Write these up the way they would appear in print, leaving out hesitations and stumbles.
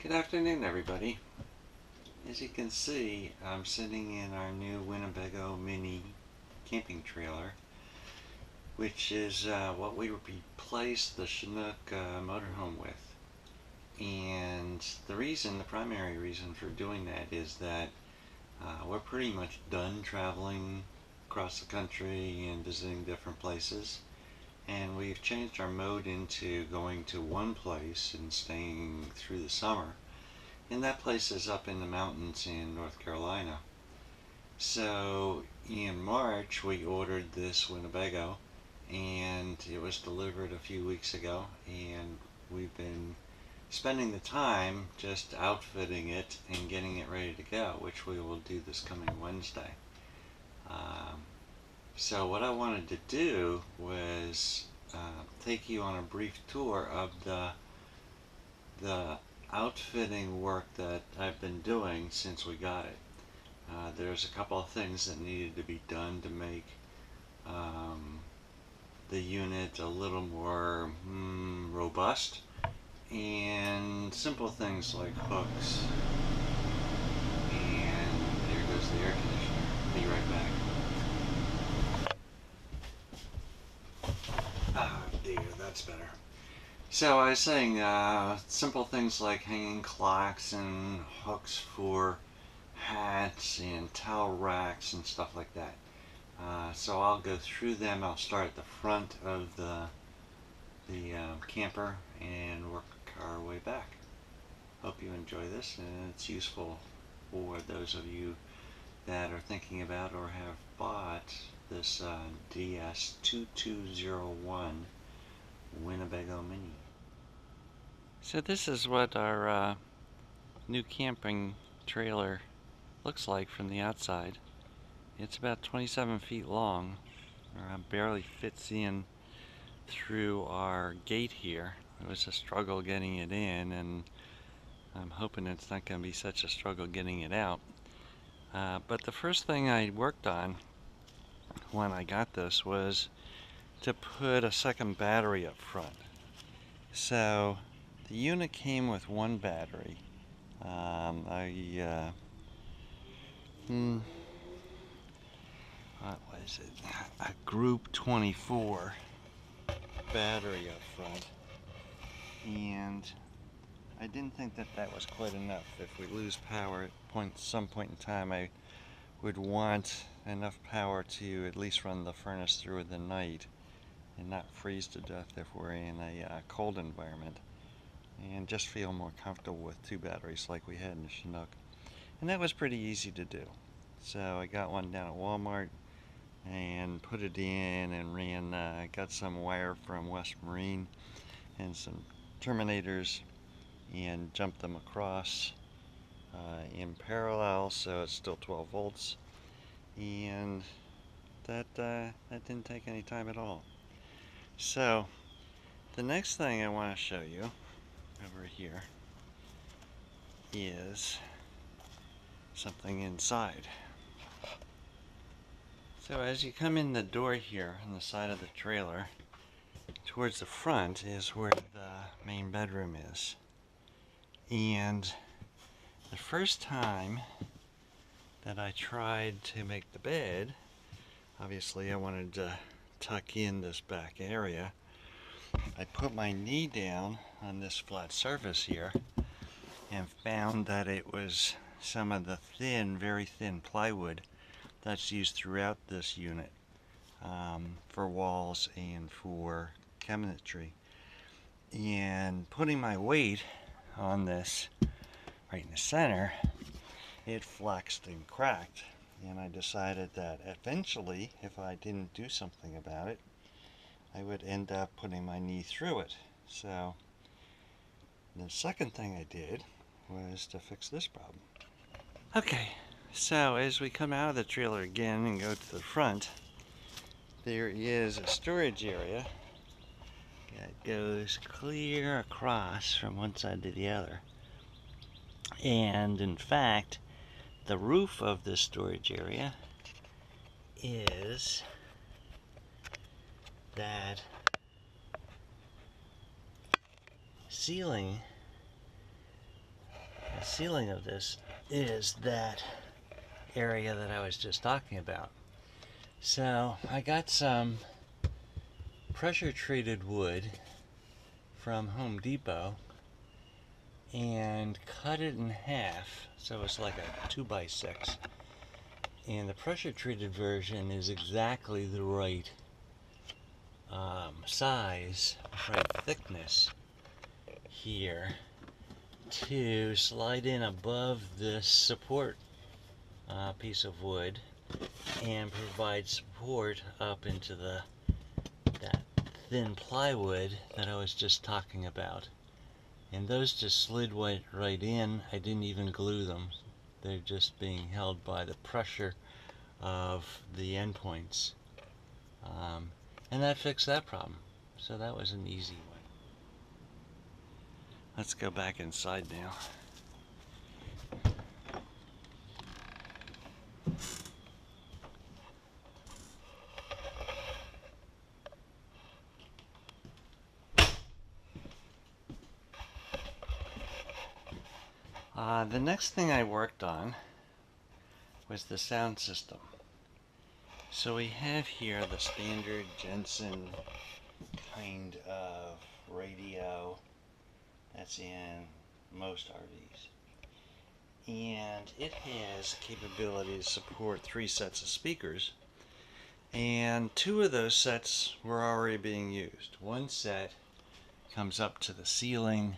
Good afternoon, everybody. As you can see, I'm sitting in our new Winnebago Minnie camping trailer, which is what we replaced the Chinook motorhome with. And the primary reason for doing that is that we're pretty much done traveling across the country and visiting different places. And we've changed our mode into going to one place and staying through the summer. And that place is up in the mountains in North Carolina. So in March we ordered this Winnebago and it was delivered a few weeks ago, and we've been spending the time just outfitting it and getting it ready to go, which we will do this coming Wednesday. So what I wanted to do was take you on a brief tour of the outfitting work that I've been doing since we got it. There's a couple of things that needed to be done to make the unit a little more robust, and simple things like hooks. And there goes the air conditioner. Be right back. Ah, dear, that's better. So I was saying, simple things like hanging clocks and hooks for hats and towel racks and stuff like that. So I'll go through them. I'll start at the front of the camper and work our way back. Hope you enjoy this, and it's useful for those of you that are thinking about or have bought this DS2201 Winnebago Minnie. So this is what our new camping trailer looks like from the outside. It's about 27 feet long. Barely fits in through our gate here. It was a struggle getting it in, and I'm hoping it's not going to be such a struggle getting it out. But the first thing I worked on when I got this was to put a second battery up front. So the unit came with one battery. What was it? A Group 24 battery up front. And I didn't think that that was quite enough. If we lose power at some point in time, I would want enough power to at least run the furnace through the night and not freeze to death if we're in a cold environment, and just feel more comfortable with two batteries like we had in the Chinook. And that was pretty easy to do. So I got one down at Walmart and put it in and ran, got some wire from West Marine and some terminators and jumped them across in parallel, so it's still 12 volts, and that didn't take any time at all. So the next thing I want to show you over here is something inside. So as you come in the door here on the side of the trailer, towards the front is where the main bedroom is. And the first time that I tried to make the bed, obviously I wanted to tuck in this back area. I put my knee down on this flat surface here and found that it was some of the thin, very thin plywood that's used throughout this unit for walls and for cabinetry. And putting my weight on this right in the center, it flexed and cracked, and I decided that eventually, if I didn't do something about it, I would end up putting my knee through it. So the second thing I did was to fix this problem. Okay, so as we come out of the trailer again and go to the front, there is a storage area that goes clear across from one side to the other. And in fact, the roof of this storage area is that ceiling the ceiling of this is that area that I was just talking about. So I got some pressure treated wood from Home Depot and cut it in half, so it's like a 2x6, and the pressure treated version is exactly the right size, right thickness here to slide in above this support piece of wood and provide support up into that thin plywood that I was just talking about. And those just slid right in. I didn't even glue them. They're just being held by the pressure of the endpoints. And that fixed that problem. So that was an easy one. Let's go back inside now. The next thing I worked on was the sound system. So we have here the standard Jensen kind of radio that's in most RVs. And it has capability to support 3 sets of speakers. And 2 of those sets were already being used. One set comes up to the ceiling,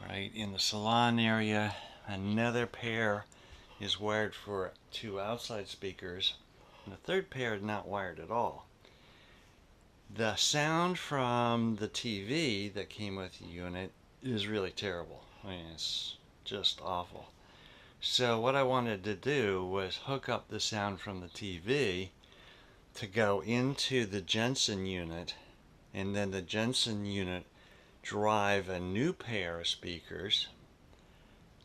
right in the salon area. Another pair is wired for 2 outside speakers, and the third pair is not wired at all. The sound from the TV that came with the unit is really terrible. I mean, it's just awful. So what I wanted to do was hook up the sound from the TV to go into the Jensen unit, and then the Jensen unit drive a new pair of speakers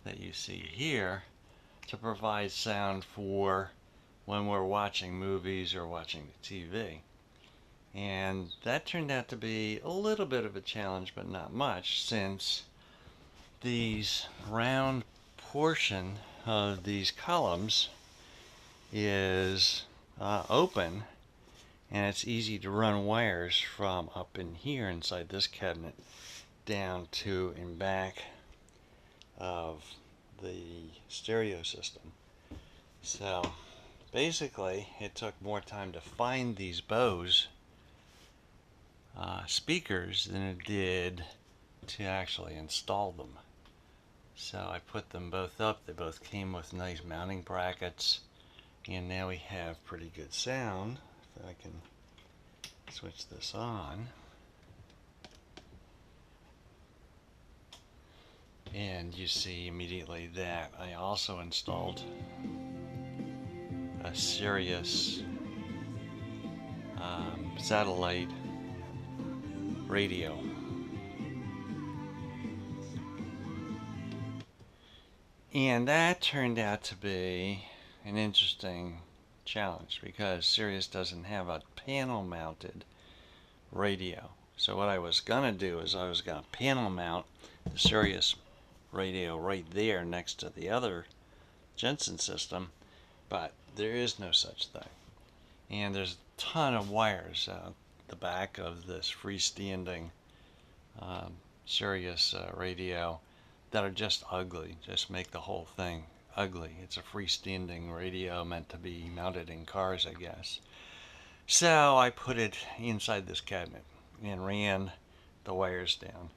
that you see here to provide sound for when we're watching movies or watching the TV. And that turned out to be a little bit of a challenge, but not much, since these round portion of these columns is open, and it's easy to run wires from up in here inside this cabinet down to and back of the stereo system. So basically it took more time to find these Bose speakers than it did to actually install them. So I put them both up. They both came with nice mounting brackets, and now we have pretty good sound. If I can switch this on. And you see immediately that I also installed a Sirius satellite radio. And that turned out to be an interesting challenge because Sirius doesn't have a panel mounted radio. So what I was going to do is I was going to panel mount the Sirius radio right there next to the other Jensen system, but there is no such thing. And there's a ton of wires out the back of this freestanding Sirius radio that are just ugly, just make the whole thing ugly. It's a freestanding radio meant to be mounted in cars, I guess. So I put it inside this cabinet and ran the wires down.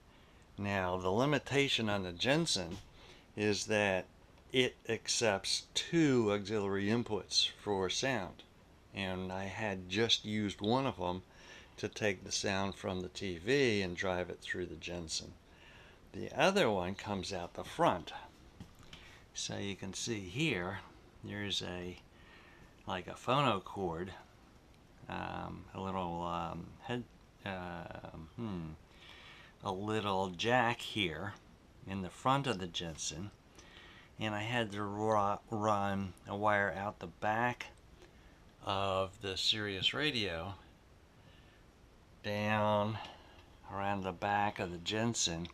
Now the limitation on the Jensen is that it accepts 2 auxiliary inputs for sound, and I had just used one of them to take the sound from the TV and drive it through the Jensen. The other one comes out the front. So you can see here, there's like a phono cord, a little a little jack here in the front of the Jensen, and I had to run a wire out the back of the Sirius radio down around the back of the Jensen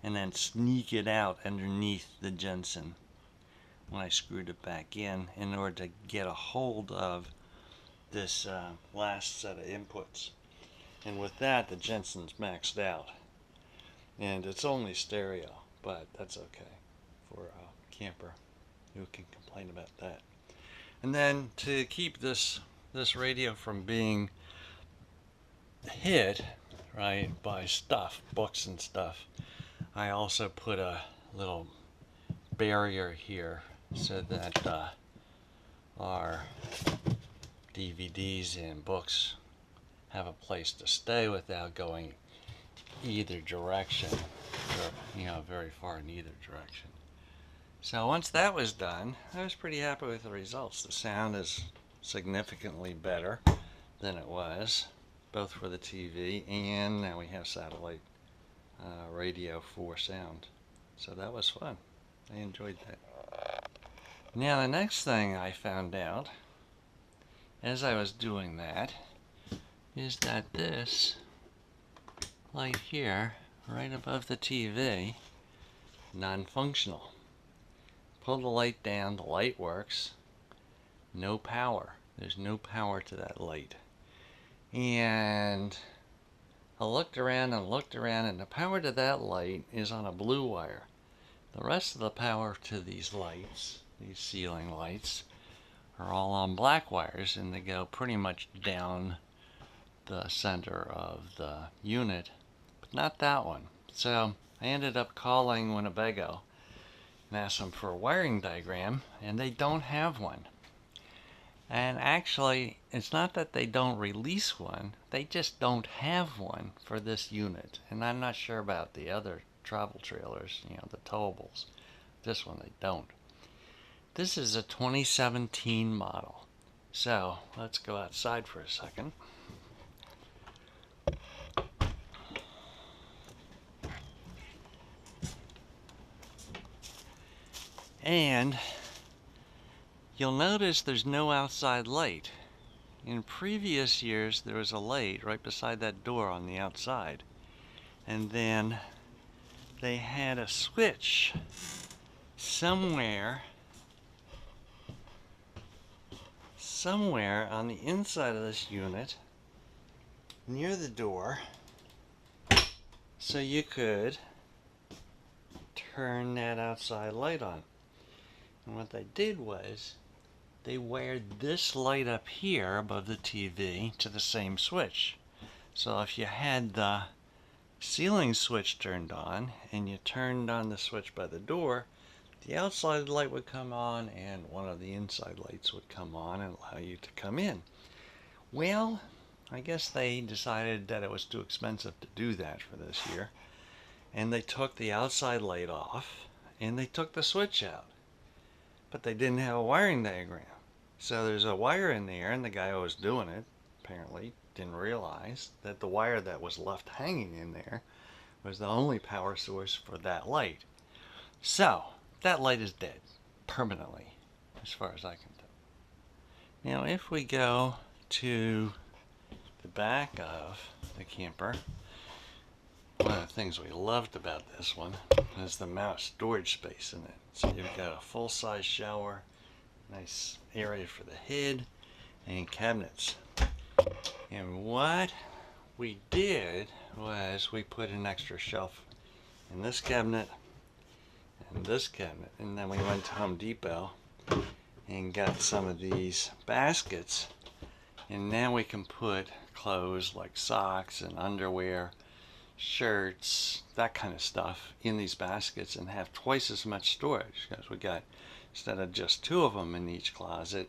and then sneak it out underneath the Jensen when I screwed it back in order to get a hold of this last set of inputs. And with that, the Jensen's maxed out. And it's only stereo, but that's okay for a camper. Who can complain about that? And then to keep this radio from being hit, right, by stuff, books and stuff, I also put a little barrier here so that our DVDs and books have a place to stay without going either direction, or, very far in either direction. So once that was done, I was pretty happy with the results. The sound is significantly better than it was, both for the TV and now we have satellite radio for sound. So that was fun. I enjoyed that. Now the next thing I found out as I was doing that is that this light here, right above the TV, non-functional. Pull the light down, the light works. No power. There's no power to that light. And I looked around and looked around, and the power to that light is on a blue wire. The rest of the power to these lights, these ceiling lights, are all on black wires, and they go pretty much down the center of the unit, but not that one. So I ended up calling Winnebago and asked them for a wiring diagram, and they don't have one. And actually, it's not that they don't release one, they just don't have one for this unit. And I'm not sure about the other travel trailers, the Towables. This one they don't. This is a 2017 model. So let's go outside for a second. And you'll notice there's no outside light. In previous years, there was a light right beside that door on the outside. And then they had a switch somewhere on the inside of this unit near the door, so you could turn that outside light on. And what they did was they wired this light up here above the TV to the same switch. So if you had the ceiling switch turned on and you turned on the switch by the door, the outside light would come on and one of the inside lights would come on and allow you to come in. Well, I guess they decided that it was too expensive to do that for this year, and they took the outside light off and they took the switch out. But they didn't have a wiring diagram. So there's a wire in there, and the guy who was doing it apparently didn't realize that the wire that was left hanging in there was the only power source for that light. So that light is dead permanently, as far as I can tell. Now if we go to the back of the camper, one of the things we loved about this one is the amount of storage space in it. So you've got a full-size shower, nice area for the head, and cabinets. And what we did was we put an extra shelf in this cabinet and this cabinet, and then we went to Home Depot and got some of these baskets, and now we can put clothes like socks and underwear, shirts, that kind of stuff in these baskets and have twice as much storage, because we got, instead of just 2 of them in each closet,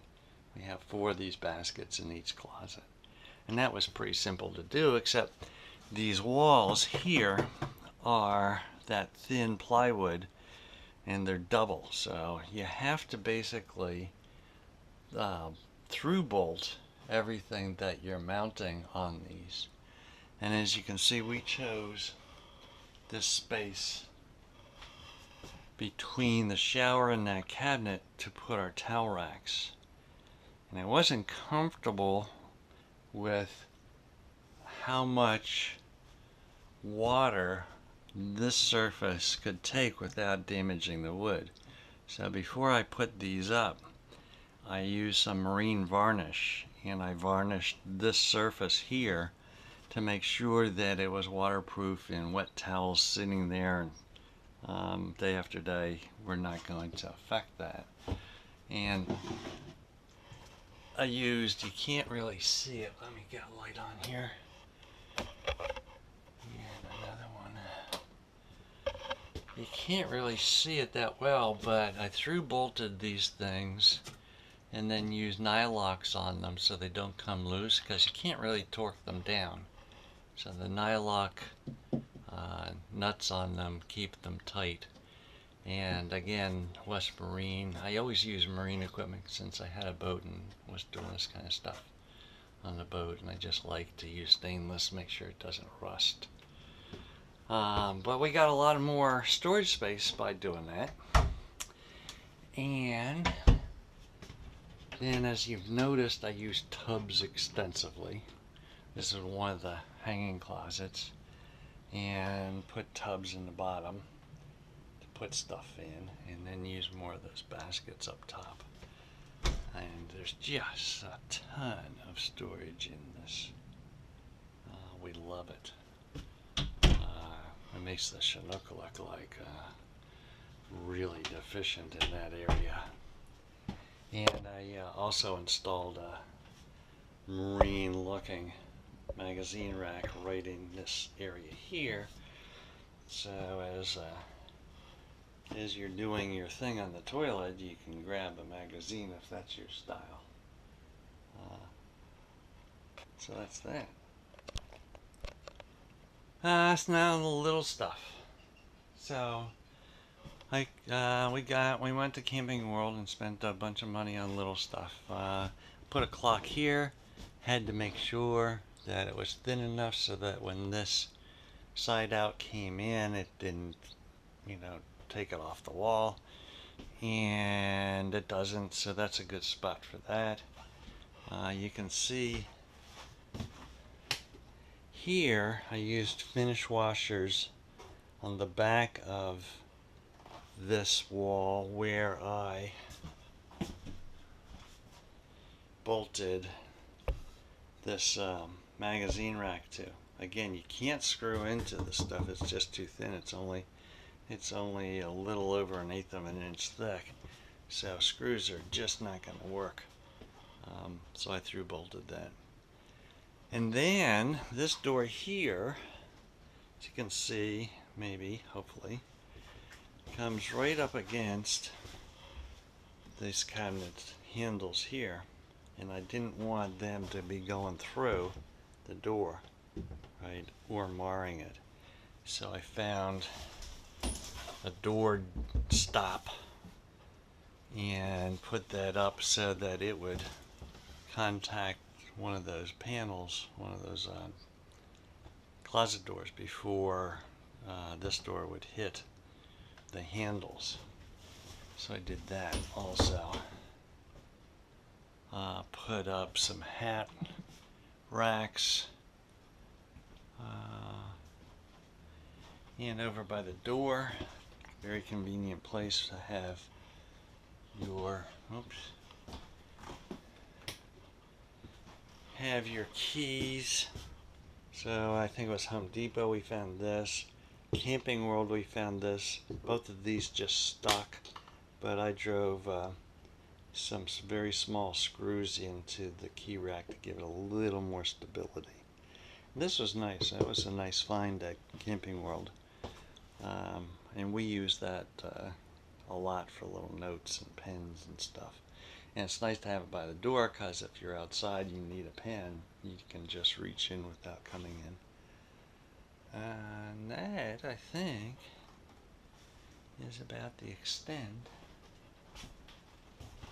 we have 4 of these baskets in each closet. And that was pretty simple to do, except these walls here are that thin plywood and they're double, so you have to basically through bolt everything that you're mounting on these. And as you can see, we chose this space between the shower and that cabinet to put our towel racks. And I wasn't comfortable with how much water this surface could take without damaging the wood. So before I put these up, I used some marine varnish, and I varnished this surface here to make sure that it was waterproof, and wet towels sitting there day after day were not going to affect that. And I used, you can't really see it, let me get a light on here. And another one. You can't really see it that well, but I through bolted these things and then used nylocks on them so they don't come loose, because you can't really torque them down. So the nylock nuts on them keep them tight. And again, West Marine, I always use marine equipment since I had a boat and was doing this kind of stuff on the boat, and I just like to use stainless, make sure it doesn't rust. But we got a lot more storage space by doing that. And then, as you've noticed, I use tubs extensively. This is one of the hanging closets, and put tubs in the bottom to put stuff in, and then use more of those baskets up top. And there's just a ton of storage in this. We love it. It makes the Chinook look like really deficient in that area. And I also installed a marine looking magazine rack right in this area here. So as you're doing your thing on the toilet, you can grab a magazine if that's your style. So that's that. It's now the little stuff. So we went to Camping World and spent a bunch of money on little stuff. Put a clock here. Had to make sure that it was thin enough so that when this side out came in, it didn't, take it off the wall. And it doesn't, so that's a good spot for that. You can see here I used finish washers on the back of this wall where I bolted this magazine rack to. Again, you can't screw into this stuff, it's just too thin. It's only a little over 1/8 of an inch thick, so screws are just not going to work. So I through bolted that. And then this door here, as you can see, maybe, hopefully, comes right up against these cabinet handles here, and I didn't want them to be going through the door, right, or marring it. So I found a door stop and put that up so that it would contact one of those panels, one of those closet doors, before this door would hit the handles. So I did that also. Put up some hat racks, and over by the door, very convenient place to have your keys. So I think it was Home Depot we found this. Camping World we found this. Both of these just stuck, but I drove some very small screws into the key rack to give it a little more stability. This was nice. That was a nice find at Camping World. And we use that a lot for little notes and pens and stuff. And it's nice to have it by the door, because if you're outside you need a pen, you can just reach in without coming in. And that, I think, is about the extent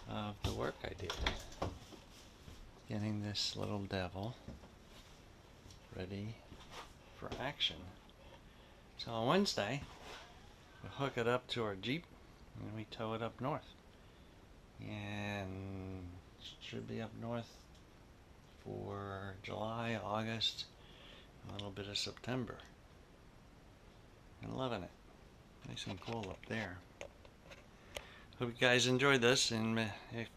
of the work I did. Getting this little devil ready for action. So on Wednesday, we hook it up to our Jeep and we tow it up north. And it should be up north for July, August, a little bit of September. I'm loving it. Nice and cool up there. Hope you guys enjoyed this and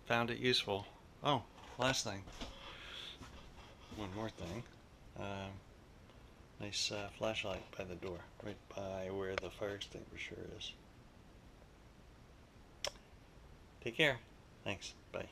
found it useful. Oh, last thing. One more thing. Nice flashlight by the door, right by where the fire extinguisher is. Take care. Thanks. Bye.